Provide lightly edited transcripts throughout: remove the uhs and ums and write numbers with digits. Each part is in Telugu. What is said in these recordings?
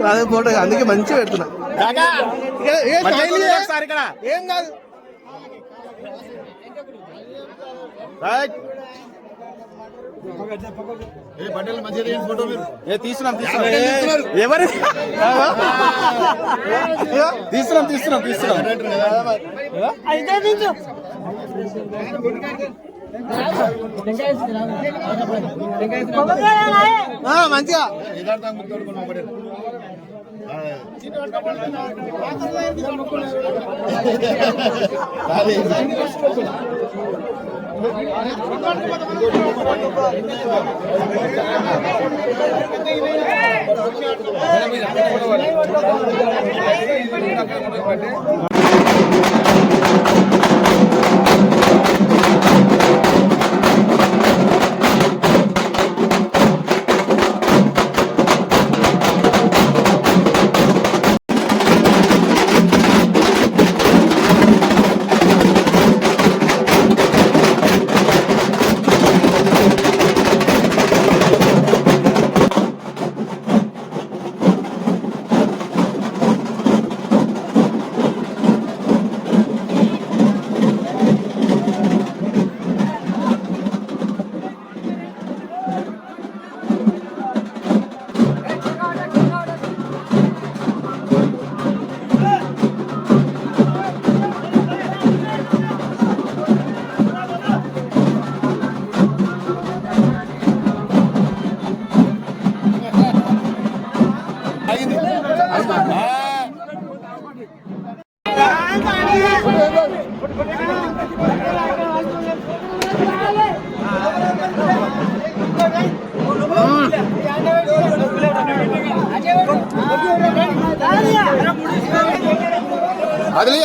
అదే ఫోటో అందుకే మంచిగా పెడుతున్నా. ఏం కాదు తీస్తున్నాం ఎవరు తీస్తున్నాం మంచిగా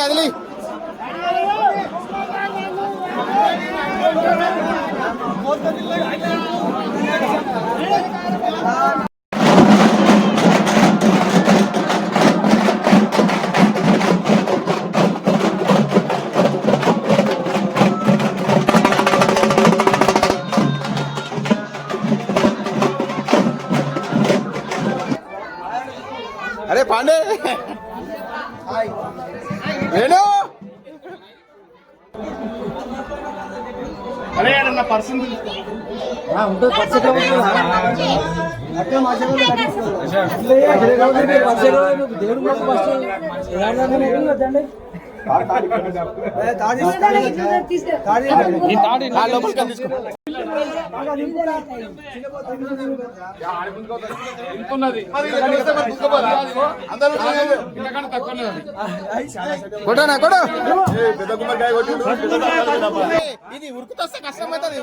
అదిలి అరే పాండే వేణు అరే నా పర్సన్ ఉంటుంది దేవుడు ఇది ఉరుకుతొస్తే కష్టమవుతుంది.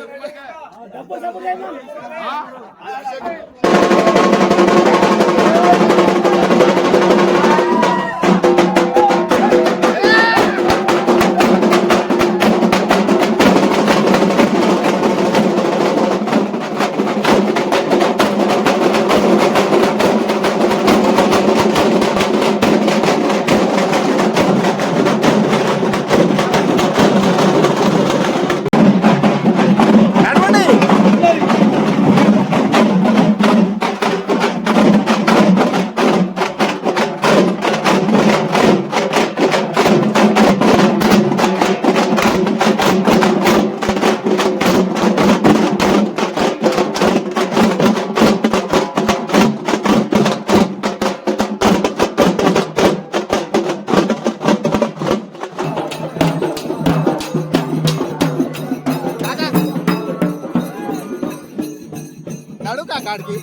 కాడికి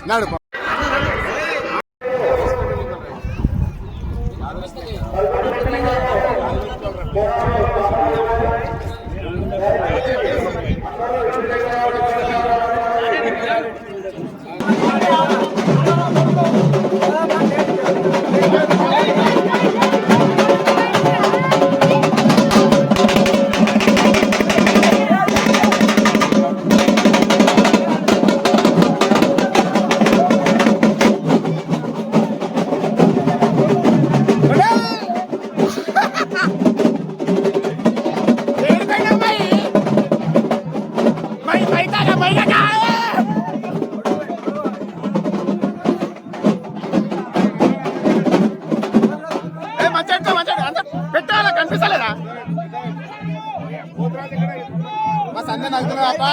నడుపు పెట్టాలా కనిపిస్తలేదా మా సంజయ్ నగ్గుతున్నా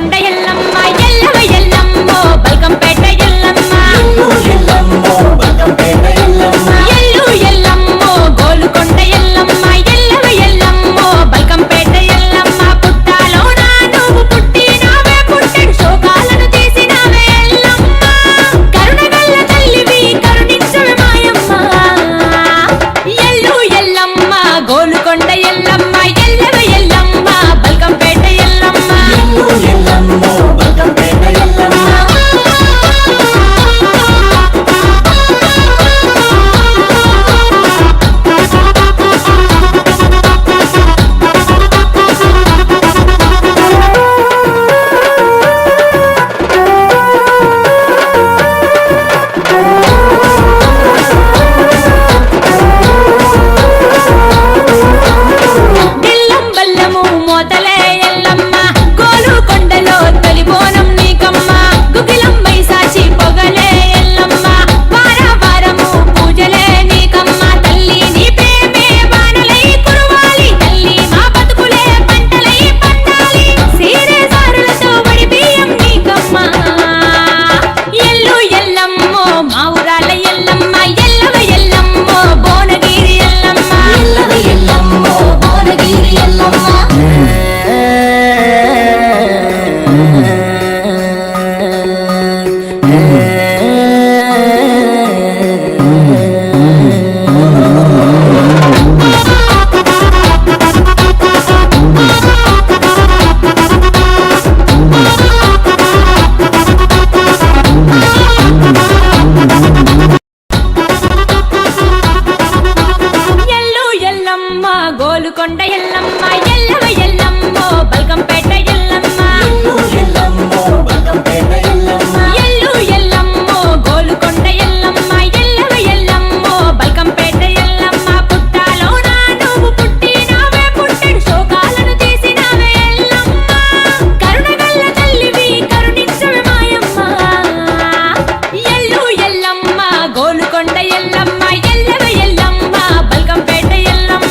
గోలుకొండ ఎల్లమ్మ ఎల్లవ ఎల్లమ్మో బల్కంపేట ఎల్లమ్మ ఎల్లు ఎల్లమ్మో గోలుకొండ ఎల్లమ్మ ఎల్లవ ఎల్లమ్మో బల్కంపేట ఎల్లమ్మ పుట్టాలోన నువ్వు పుట్టినావే పుట్టెడు శోకాలను తీసినావే ఎల్లమ్మ కరుణగల్ల తల్లివి కరుణించవే మాయమ్మ ఎల్లు ఎల్లమ్మ గోలుకొండ ఎల్లమ్మ ఎల్లవ ఎల్లమ్మ బల్కంపేట ఎల్లమ్మ బెల్లం బల్లము మోతలే ఎల్లమ్మ గోలుకొండలో తొలి బోనం నీకమ్మ గుగిలం మైసాచి పొగలే ఎల్లమ్మ వార వారము పూజలే నీకమ్మ తల్లి నీ ప్రేమే వానలై కురవాలి తల్లి మా బతుకులే పంటలై పండాలి సీరే సారులతో వడి బియ్యం నీకమ్మ ఎల్లు ఎల్లమ్మో మా ఊరాల ఎల్లమ్మ ఎల్లవ ఎల్లమ్మో భువనగిరి ఎల్లమ్మ ఎల్లు ఎల్లమ్మ గోలుకొండ ఎల్లమ్మ ఎల్లవ ఎల్లమ్మో బల్కంపేట ఎల్లమ్మ ఎల్లు ఎల్లమ్మో గోలుకొండ ఎల్లమ్మ ఎల్లవ ఎల్లమ్మో బల్కంపేట ఎల్లమ్మ పుట్టాలోన నువ్వు పుట్టినావే పుట్టెడు శోకాలను తీసినావే ఎల్లమ్మ కరుణగల్ల తల్లివి కరుణించవే మాయమ్మ ఎల్లు ఎల్లమ్మ గోలుకొండ ఎల్లమ్మ ఎల్లవ ఎల్లమ్మ బల్కంపేట ఎల్లమ్మ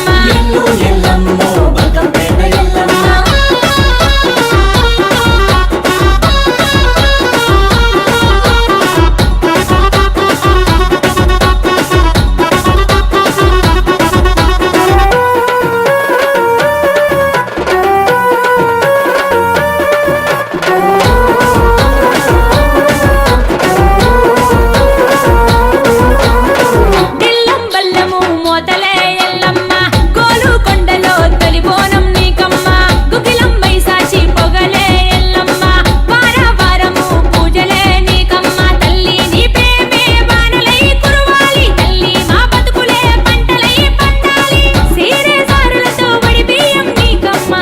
బెల్లం బల్లము మోతలే ఎల్లమ్మ గోలుకొండలో తొలి బోనం నీకమ్మ గుగిలం మైసాచి పొగలే ఎల్లమ్మ వార వారము పూజలే నీకమ్మ తల్లి నీ ప్రేమే వానలై కురవాలి తల్లి మా బతుకులే పంటలై పండాలి సీరే సారులతో వడి బియ్యం నీకమ్మ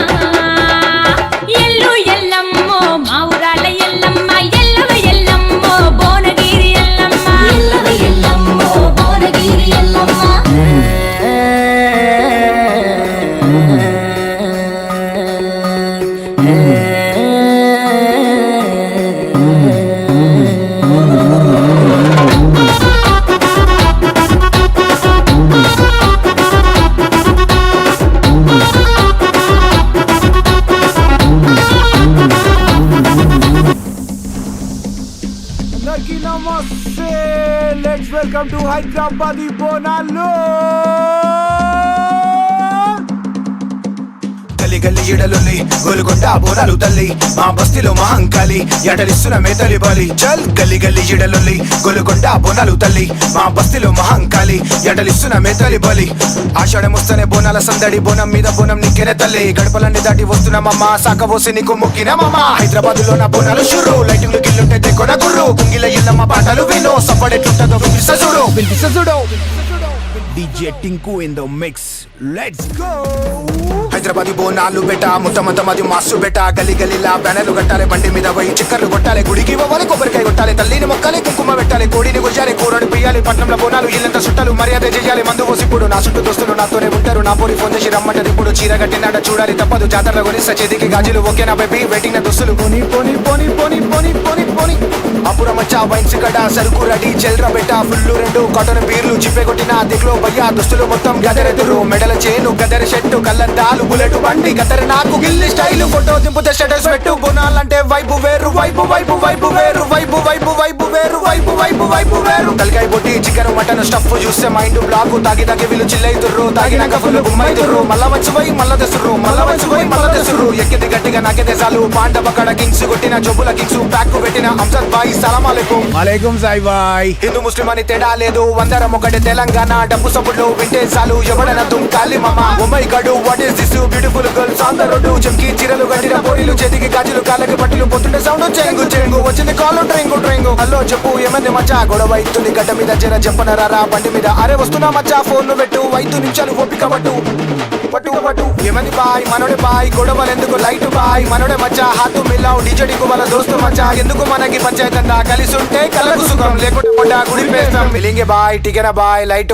ఎల్లు ఎల్లమ్మో మా ఊరాల ఎల్లమ్మ ఎల్లవ ఎల్లమ్మో భువనగిరి ఎల్లమ్మ అందరికీ నమస్తే. Let's welcome to Hyderabad Bonalu. గల్లి గల్లి ఈడలుల్లి గోలుకొండ బోనాలు తల్లి మా బస్తీలో మహంకాళి ఎడలిస్తున్న మేతలి బలి చల్ గల్లి గల్లి ఈడలుల్లి గోలుకొండ బోనాలు తల్లి మా బస్తీలో మహంకాళి ఎడలిస్తున్న మేతలి బలి ఆషాఢం వస్తేనే బోనాల సందడి బోనం మీద బోనం నిక్కెనే తల్లి గడపలన్నీ దాటి వస్తున్నామమ్మ సాకబోసి నీకు మొక్కినామమ్మ హైదరాబాద్ లో నా బోనాలు షురు లైటింగ్లు గిల్లుంటే తెగొన గుర్రు కుంగిల ఎల్లమ్మ పాటలు విను సప్పడెట్లుంటదో వినిపిస్తజుడు DJ Tinku in the mix. Let's go. Hyderabadi Bonalu బెట ముత్తమది మాసు బెట గలి గలిలా బ్యానర్లు కట్టాలి బండి మీద పోయి చిక్కర్లు కొట్టాలి గుడికి పోవాలి కొబ్బరికాయ కొట్టాలి తల్లిని మొక్కాలి కుంకుమ పెట్టాలి కోడిని గుజ్జాలి కూరడు పియ్యాలి పట్నంలో బోనాలు ఇల్లంత చుట్టాలు మర్యాద చేయాలి మందు పోసిప్పుడు నా చుట్టూ దోస్తులు నాతోనే ఉంటారు నా పోరి ఫోన్ చేసి రమ్మంటారు ఇప్పుడు చీర కట్టినాడ చూడాలి తప్పదు జాతరలో కొని చేతికి గాజులు ఓకే నా బేబీ వెయిటింగ్ నా దోస్తులు పోని పోని పోని పోని పోని పోని పోని అప్పుడమ్మచ్చా వైన్స్ కడ సరుకు రెడీ చెల్ర బెట్ట ఫుల్లు 2 కాటన్ బీర్లు చిప్పే కొట్టిన దిగులో భయ్యా దుస్తులు మొత్తం గదరెదురు మెడల చేను గదర షెట్టు కళ్ళద్దాలు బుల్లెట్ బండి గదర నాకు గిల్లి స్టైల్ ఫోటో దింపుతే స్టేటస్ పెట్టు బోనాలంటే వైపు వేరు వైపు వైపు వైపు వేరు వైపు వైపు వైపు వేరు వైపు వైపు వైపు వేరు తలకాయ పొట్టి చికెన్ మటన్ స్టఫ్ చూస్తే మైండ్ బ్లాక్ తాగి తాగి వీళ్ళు చిల్లైతుర్రు తాగినాక ఫుల్ గుమ్మైతుర్రు మళ్ళా వచ్చిపోయి మళ్ళా తెసుర్రు మళ్ళా వచ్చిపోయి మళ్ళా తెసుర్రు ఎక్కింది గట్టిగా నాకే చాలు పాండవ కడ కింగ్స్ కొట్టిన జబ్బుల కింగ్స్ ప్యాక్ పెట్టిన అంజద్ బాయ్ సలాం అలైకుం వాలేకుం సాయి బాయ్. హిందూ ముస్లిం అని తేడా లేదు అందరం ఒకటి తెలంగాణ డబ్బు సపోర్ట్లు వింటే చాలు ఎవడన తుంకాలి మామ oh my god what is this beautiful girls on the road చంకి చీరలు గట్టిన పోరీలు చేతికి గాజులు కాళ్ళకి పట్టులు పొద్దుంటే సౌండ్ చెంగు చెంగు వచ్చింది కాలు ట్రింగు ట్రింగు హలో చెప్పు ఏమంది మచ్చా గొడవ ఇస్తుంది గడ్డ మీద జర చెప్పనరా బండి మీద అరే వస్తున్నా మచ్చా ఫోన్ పెట్టు 5 నిమిషాలు ఓపిక పట్టు పట్టు పట్టు ఏమంది బాయ్ మనోడే బాయ్ గొడవలు ఎందుకు లైట్ బాయ్ మనోడే మచ్చా హాతు మిల్లావు డీజేడికు వాళ్ళ దోస్తు మచ్చా ఎందుకు మనకి పంచాయతంగా కలిసి ఉంటే కలకు సుఖం లేకుంటే మొట్ట గుడి పేస్తాం మిలింగే బాయ్ టికెన బాయ్ లైట్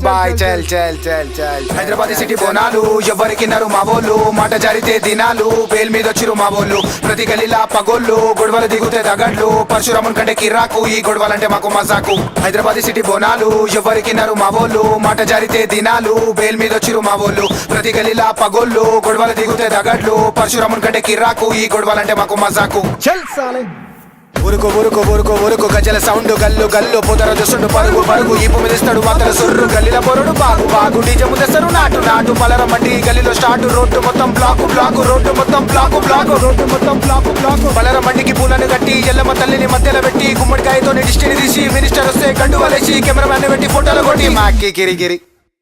బాయ్ చల్ చల్ చల్ చల్ హైదరాబాద్ సిటీ బోనాలు ఎవరికిన్నారు మా వోళ్ళు మాట జారితే దినాలు బేల్ మీద వచ్చిరు మా వోళ్ళు ప్రతి గల్లీలా పగోళ్ళు గొడవలు దిగుతే దగడ్లు పరశురామున్ కంటే కిరాకు ఈ గొడవలంటే మాకు మజాకు హైదరాబాద్ సిటీ బోనాలు ఎవరికిన్నారు మా వోళ్ళు మాట జారితే దినాలు బేల్ మీద వచ్చిరు మా వోళ్ళు ప్రతి గల్లీలా పగోళ్ళు గొడవలు దిగుతే దగడ్లు పరశురామున్ కంటే కిరాకు ఈ గొడవలంటే మాకు మజాకు చల్ సాలే. ఉరుకు ఉరుకు ఉరుకు ఉరుకు గజల సౌండ్ గల్లు గల్లు పొదర చూస్తుండు పరుగు పరుగు ఈపు మిదిస్తాడు మాతల సుర్రు గల్లీల పొరడు బాగు బాగు డీజే ముందేస్తారు నాటు నాటు పలర మండి గల్లీలో స్టార్ట్ రోడ్డు మొత్తం బ్లాకు బ్లాకు రోడ్డు మొత్తం బ్లాకు బ్లాకు రోడ్డు మొత్తం బ్లాకు బ్లాకు పలర మండికి పూలను కట్టి ఎల్లమ్మ తల్లిని మధ్యలో పెట్టి గుమ్మడికాయతో డిస్టిని తీసి మినిస్టర్ వస్తే గండు వలేసి కెమెరామ్యాన్ పెట్టి ఫోటోలు కొట్టి మాకి గిరిగిరి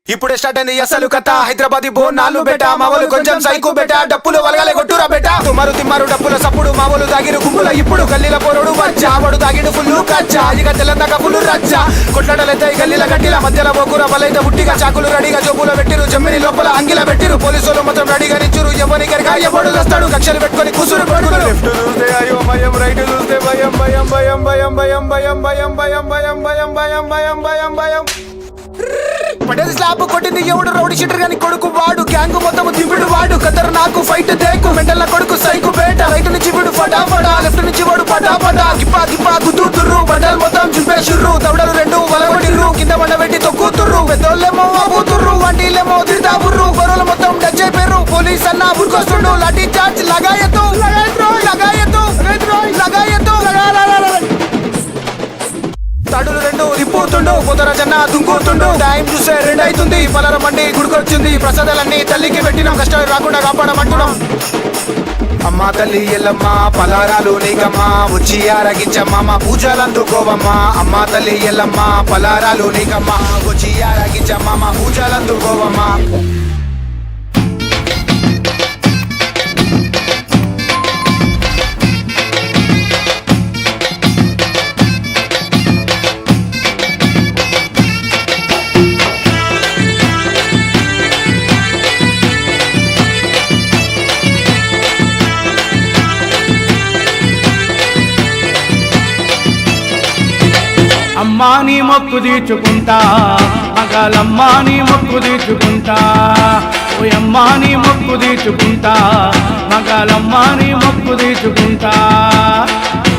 ఇప్పుడే స్టార్ట్ అయింది అసలు కథ హైదరాబాద్ బోనాలు బెట మావోలు కొంచెం సైకు బెట డప్పులు వలగాలే కొట్టురా బెట తుమారు తిమ్మారు డప్పుల సప్పుడు మావోలు దాగిరు గుంపుల ఇప్పుడు గల్లీల పోరుడు వచ్చా వాడు దాగిడు ఫుల్లు కచ్చా ఇక తెల్లందాక ఫుల్లు రచ్చా కొట్లాటలైతే గల్లీల గట్టిల మధ్యలో పోకుర బలైతే ఉట్టిగా చాకులు రెడీగా జోబులో పెట్టిరు జమ్మిని లోపల అంగిల పెట్టిరు పోలీసులు మొత్తం రెడీగా నిచ్చురు ఎవరి గరిగా ఎవడు వస్తాడు కక్షలు పెట్టుకొని కూసురు పడుకులు లెఫ్ట్ చూస్తే అయ్యో భయం రైట్ చూస్తే భయం భయం భయం భయం భయం భయం భయం భయం భయం భయం భయం భయం భయం భయం పడేది స్లాబ్ కొట్టింది ఎవడు రౌడీ షీటర్ గాని కొడుకు వాడు గ్యాంగ్ మొత్తం దింపుడు వాడు కదర్ నాకు ఫైట్ దేకు మెంటల్ కొడుకు సైకు బేట రైట్ నుంచి వీడు ఫటాఫటా లెఫ్ట్ నుంచి వాడు పటాపటా గిప్పా గిప్పా గుద్దుతుర్రు బండలు మొత్తం చింపేషుర్రు దవడలు 2 వలగొట్టిర్రు కింద బండ పెట్టి తొక్కుతుర్రు పెద్దోళ్ళేమో అబూతుర్రు వంటిలేమో తిడతాబుర్రు గొర్రెలు మొత్తం టచ్ అయిపోయారు పోలీస్ అన్న బుర్కొస్తుండు లాఠీ చార్జ్ లగాయతు లగాయతు లగాయతు తడులు 2 రిపోతుండు పొదర జన్న దుంకుతుండు టైం చూసే 2 అవుతుంది పలర మండి గుడికొచ్చింది ప్రసాదాలన్నీ తల్లికి పెట్టినాం కష్టాలు రాకుండా కాపాడమంటున్నాం అమ్మా తల్లి ఎల్లమ్మ పలారాలు నీకమ్మా వచ్చి ఆరగించమ్మా మా పూజలందుకోవమ్మా అమ్మా తల్లి ఎల్లమ్మ పలారాలు నీకమ్మా వచ్చి ఆరగించమ్మా మా పూజలందుకోవమ్మా అమ్మా నీ మొక్కు తీర్చుకుంటా మగాలమ్మా నీ మొక్కు తీర్చుకుంటా ఓ అమ్మా నీ మొక్కు తీర్చుకుంటా మగాలమ్మా నీ మొక్కు తీర్చుకుంటా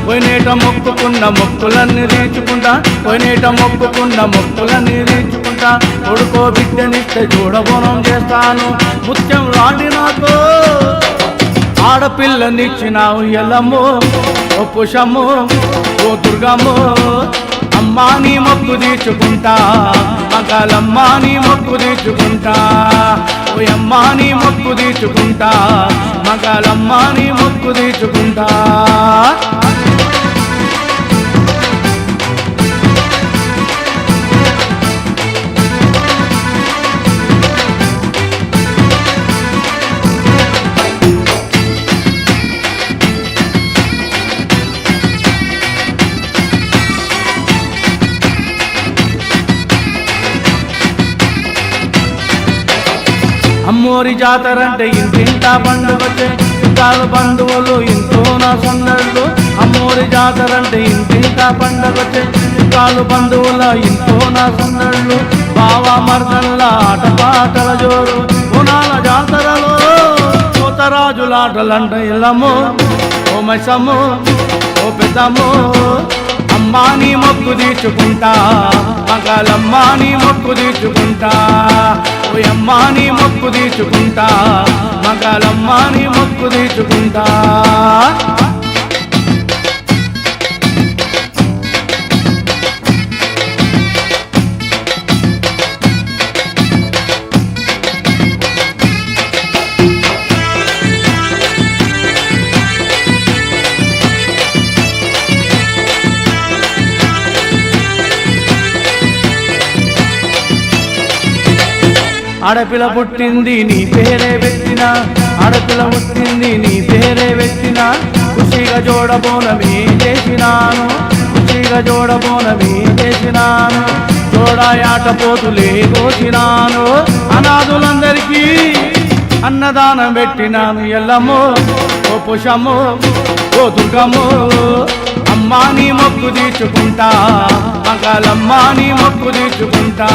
పోయినేట మొక్కుకున్న మొక్కులన్నీ తీర్చుకుంటా పోయినేట మొక్కుకున్న మొక్కులన్నీ తీర్చుకుంటా కొడుకో బిడ్డనిస్తే చూడబోనం చేస్తాను ముత్యం రాండి నాకు ఆడపిల్లనిచ్చినావు ఎల్లమ్మో ఓ పుషమ్మో ఓ దుర్గమ్మో అమ్మా నీ మొక్కు తీర్చుకుంటా మగాలమ్మా నీ మొక్కు తీర్చుకుంటా ఓ అమ్మా నీ మొక్కు తీర్చుకుంటా మగాలమ్మా నీ మొక్కు తీర్చుకుంటా అమ్మోరి జాతరంటే ఇంటింటా పండుగచ్చే చుట్టాలు బంధువులు ఇంట్లో నా సందళ్ళు అమ్మోరి జాతరంటే ఇంటింటా పండుగచ్చే చుట్టాలు బంధువుల ఇంట్లో నా సందళ్ళు బావా మర్దల్ల ఆటపాటల జోరు గుణాల జాతరలో కోతరాజులాటలంట ఎల్లమ్మో ఓ మైసమ్మో ఓ పెద్దమ్మో అమ్మా నీ మొక్కు తీర్చుకుంటా మంగళమ్మ నీ మొక్కు తీర్చుకుంటా ఓ అమ్మా నీ మొక్కు తీర్చుకుంటా మంగళమ్మ నీ మొక్కు తీర్చుకుంటా ఆడపిల్ల పుట్టింది నీ పేరే పెట్టిన ఆడపిల్ల పుట్టింది నీ పేరే పెట్టిన ఖుషిగా జోడబోనమే చేసినాను ఖుషిగా జోడబోనమే చేసినాను జోడాయాట పోతులే కోసినాను అనాథులందరికీ అన్నదానం పెట్టినాను ఎల్లమ్మో ఓ పుషమ్మో ఓ దుర్గమ్మో అమ్మా నీ మొక్కు తీర్చుకుంటా మంగళమ్మ నీ మొక్కు తీర్చుకుంటా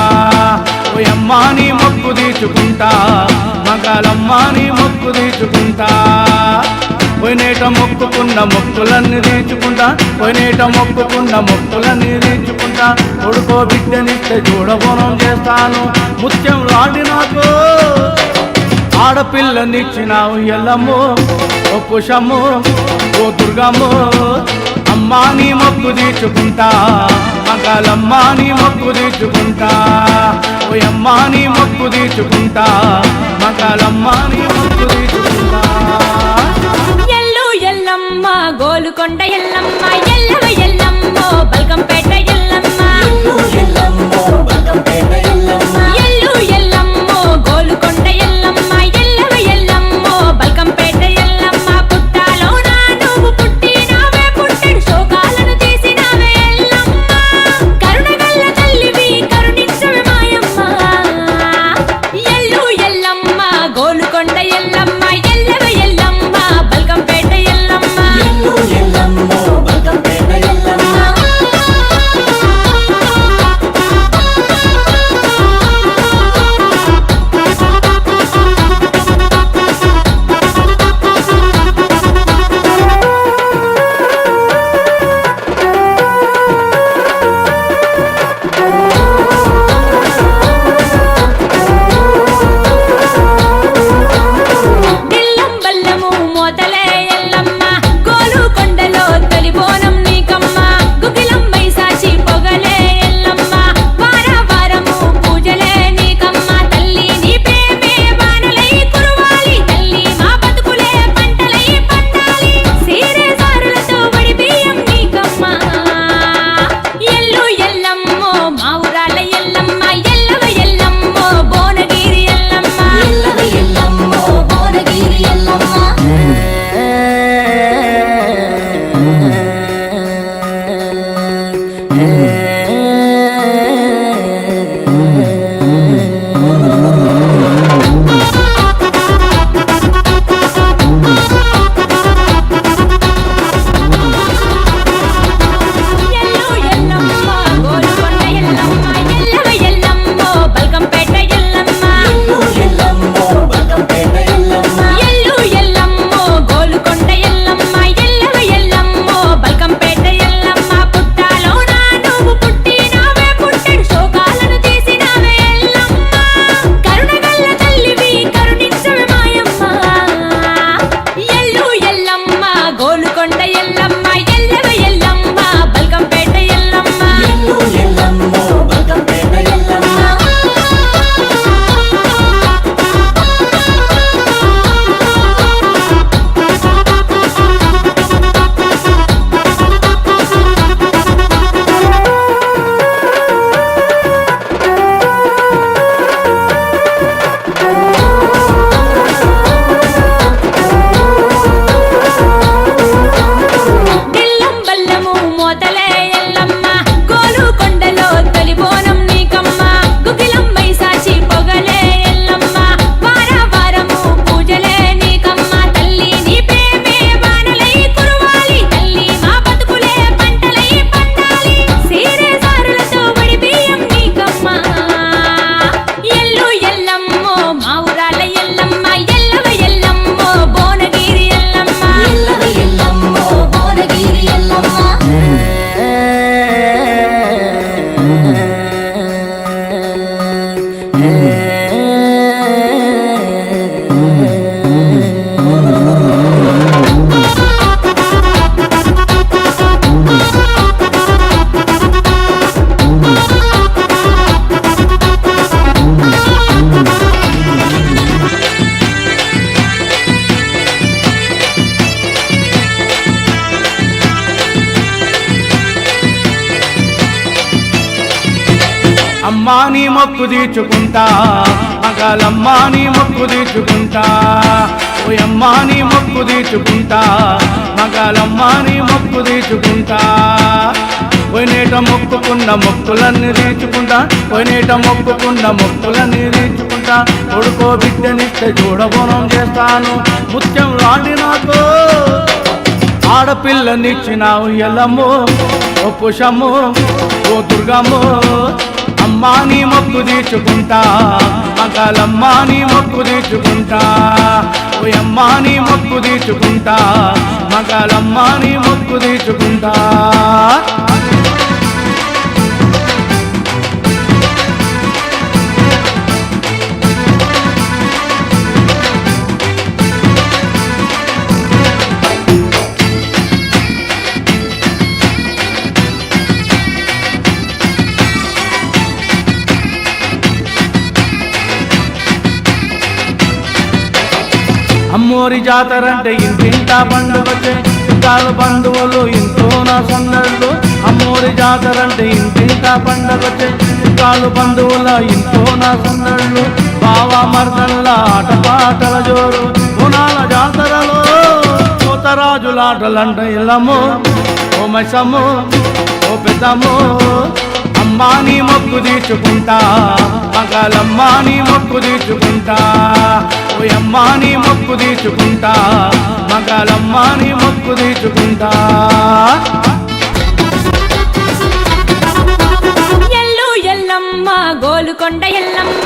ఓ అమ్మా నీ మొక్కు తీర్చుకుంటా మంగళమ్మ నీ మొక్కు తీర్చుకుంటా పోయినేట మొక్కుకున్న మొక్కులన్నీ తీర్చుకుంటా పోయినేట మొక్కుకున్న మొక్కులన్నీ తీర్చుకుంటా కొడుకో బిడ్డనిస్తే చూడబోనం చేస్తాను ముత్యం రాడి నాకు ఆడపిల్లనిచ్చినావు ఎల్లమ్మో ఓ పుషమ్మో ఓ దుర్గమ్మో అమ్మా నీ మొక్కు తీర్చుకుంటా మంగళమ్మ నీ మొక్కు తీర్చుకుంటా ఓ అమ్మా నీ మొక్కు తీర్చుకుంటా మంగళమ్మ నీ మొక్కు తీర్చుకుంటా ఎల్లు ఎల్లమ్మ గోలుకొండ ఎల్లమ్మ ఎల్లవ ఎల్లమ్మో బల్కంపేట ఎల్లమ్మ ఎల్లు ఎల్లమ్మో గోలుకొండ ఎల్లమ్మ ఎల్లవ ఎల్లమ్మో బల్కంపేట ఎల్లమ్మ పుట్టాలోన నువ్వు పుట్టినావే పుట్టెడు శోకాలను తీసినావే ఎల్లమ్మ కరుణగల్ల తల్లివి కరుణించవే మాయమ్మ ఎల్లు ఎల్లమ్మ గోలుకొండ ఎల్లమ్మ ఎల్లవ ఎల్లమ్మ బల్కంపేట ఎల్లమ్మ అమ్మా నీ మొక్కు తీర్చుకుంటా మగాలమ్మా నీ మొక్కు తీర్చుకుంటా ఓయమ్మా నీ మొక్కు తీర్చుకుంటా మగాలమ్మా నీ మొక్కు తీర్చుకుంటా పోయినేట మొక్కుకున్న మొక్కులన్నీ తీర్చుకుంటా పోయినేట మొక్కుకున్న మొక్కులన్నీ తీర్చుకుంటా కొడుకో బిడ్డనిస్తే చూడబోనం చేస్తాను ముత్యం లాంటి నాకు ఆడపిల్లనిచ్చినావు ఎల్లమ్మో ఓ పుషమ్మో ఓ దుర్గమ్మో అమ్మా నీ మొక్కు తీర్చుకుంటా మగాలమ్మా నీ మొక్కు తీర్చుకుంటా ఓయమ్మా నీ మొక్కు తీర్చుకుంటా మగాలమ్మా నీ మొక్కు తీర్చుకుంటా అమ్మోరి జాతరంటే ఇంటింటా పండుగచ్చే చుట్టాలు బంధువులు ఇంట్లో నా సందళ్ళు అమ్మోరి జాతరంటే ఇంటింటా పండుగచ్చే చుట్టాలు బంధువుల ఇంట్లో నా సందళ్ళు బావా మర్దళ్ళ ఆటపాటల జోరు గుణాల జాతరలో కోతరాజులాటలంట ఇల్లమ్మో ఓ మైసమ్మో ఓ పెద్దమ్మో అమ్మా నీ మొక్కు తీర్చుకుంటా మగాలమ్మా నీ మొక్కు తీర్చుకుంటా ఓయమ్మా నీ మొక్కు తీర్చుకుంటా మగాలమ్మా నీ మొక్కు తీర్చుకుంటా ఎల్లు ఎల్లమ్మ గోలుకొండ ఎల్లమ్మ